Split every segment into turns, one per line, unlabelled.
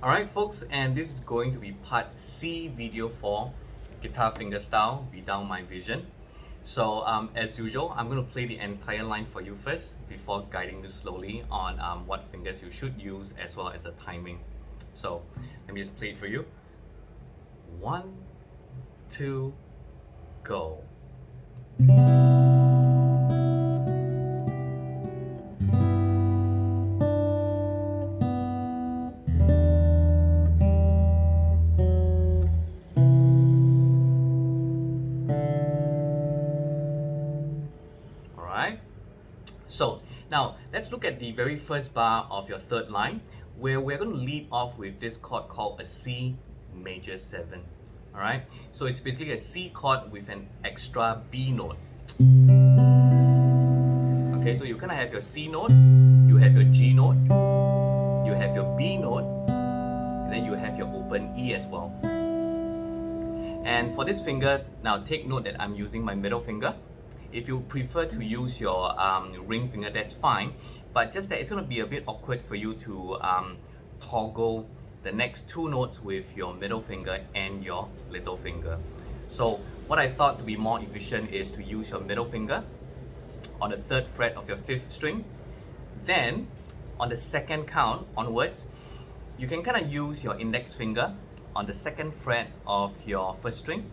Alright folks, and this is going to be part C video for guitar fingerstyle, Be Down My Vision. So as usual, I'm going to play the entire line for you first before guiding you slowly on what fingers you should use as well as the timing. So let me just play it for you. 1, 2, go. Alright, so now let's look at the very first bar of your third line, where we're going to lead off with this chord called a C major 7. Alright, so it's basically a C chord with an extra B note. Okay, so you kind of have your C note, you have your G note, you have your B note, and then you have your open E as well. And for this finger, now take note that I'm using my middle finger. If you prefer to use your ring finger, that's fine, but just that it's going to be a bit awkward for you to toggle the next two notes with your middle finger and your little finger. So what I thought to be more efficient is to use your middle finger on the 3rd fret of your 5th string. Then on the 2nd count onwards, you can kind of use your index finger on the 2nd fret of your 1st string,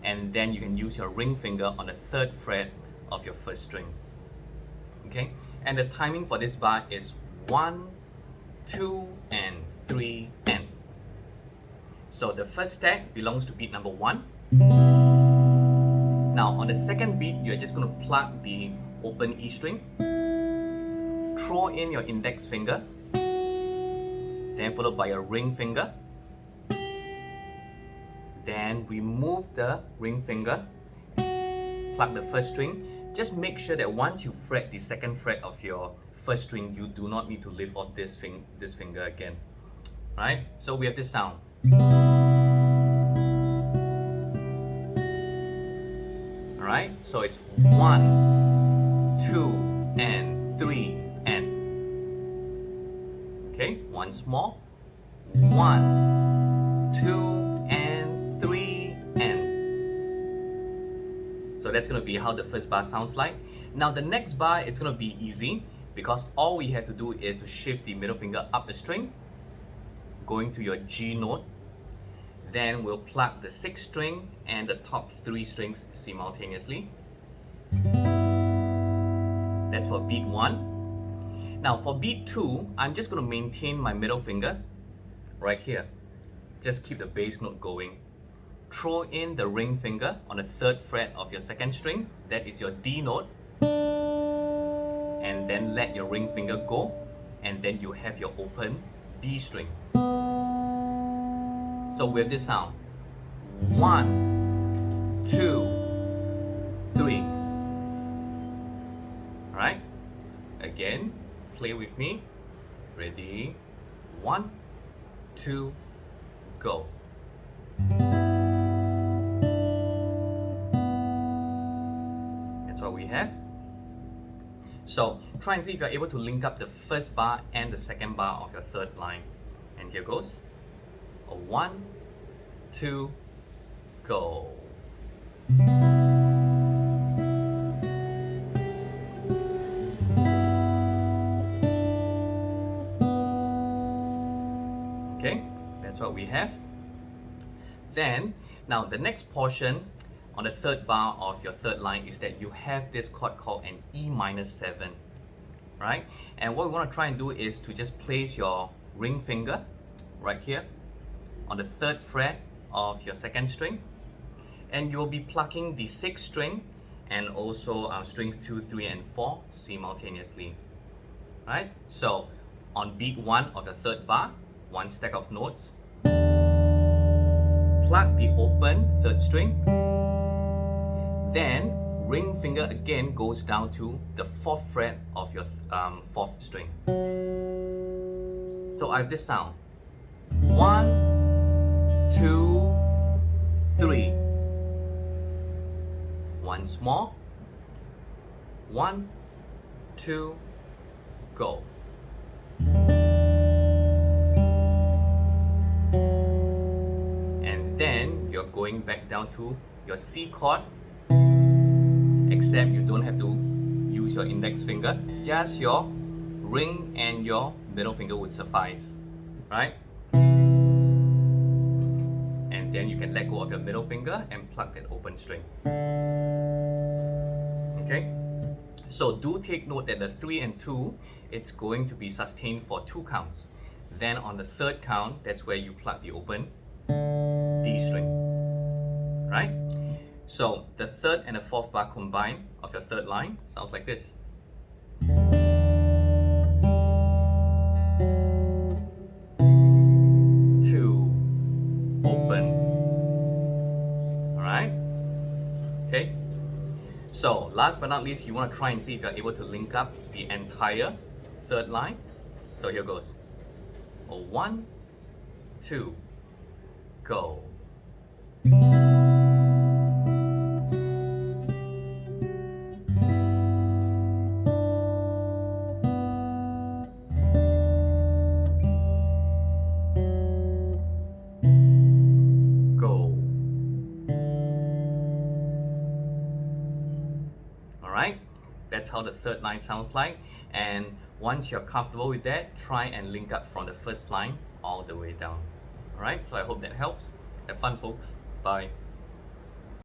and then you can use your ring finger on the 3rd fret of your 1st string. Okay, and the timing for this bar is 1, 2, and 3, and. So the first stack belongs to beat number 1. Now on the second beat, you're just going to plug the open E string, throw in your index finger, then followed by your ring finger, then remove the ring finger, plug the 1st string. Just make sure that once you fret the 2nd fret of your 1st string, you do not need to lift off this finger again. Right? So we have this sound. Alright, so it's 1, 2, and 3, and. Okay, once more. 1, 2, and 3, and. So that's going to be how the first bar sounds like. Now the next bar, it's going to be easy because all we have to do is to shift the middle finger up the string, going to your G note. Then we'll plug the 6th string and the top 3 strings simultaneously. That's for beat 1. Now for beat 2, I'm just going to maintain my middle finger right here. Just keep the bass note going. Throw in the ring finger on the 3rd fret of your 2nd string. That is your D note. And then let your ring finger go. And then you have your open B string. So with this sound, 1, 2, 3. Alright? Again, play with me. Ready? 1, 2, go. That's what we have. So try and see if you're able to link up the first bar and the second bar of your third line. And here goes. 1, 2, go. Okay, that's what we have. Then, now the next portion on the third bar of your third line is that you have this chord called an E minor 7, right? And what we want to try and do is to just place your ring finger right here on the 3rd fret of your 2nd string, and you'll be plucking the 6th string and also strings 2, 3, and 4 simultaneously. Right? So on beat 1 of the 3rd bar, 1 stack of notes, plug the open 3rd string, then ring finger again goes down to the 4th fret of your 4th string. So I have this sound. 1, 2, 3. Once more. 1, 2, go. then you're going back down to your C chord, except you don't have to use your index finger, just your ring and your middle finger would suffice, right? And then you can let go of your middle finger and pluck that open string. Okay? So do take note that the 3 and 2, it's going to be sustained for 2 counts. Then on the 3rd count, that's where you pluck the open D string, right? So the 3rd and the 4th bar combined of your 3rd line sounds like this. 2, open. Alright? Okay? So last but not least, you want to try and see if you're able to link up the entire 3rd line. So here goes. 1, 2, go. Go. Alright, that's how the 3rd line sounds like. And once you're comfortable with that, try and link up from the 1st line all the way down. Alright, so I hope that helps. Have fun, folks. Bye.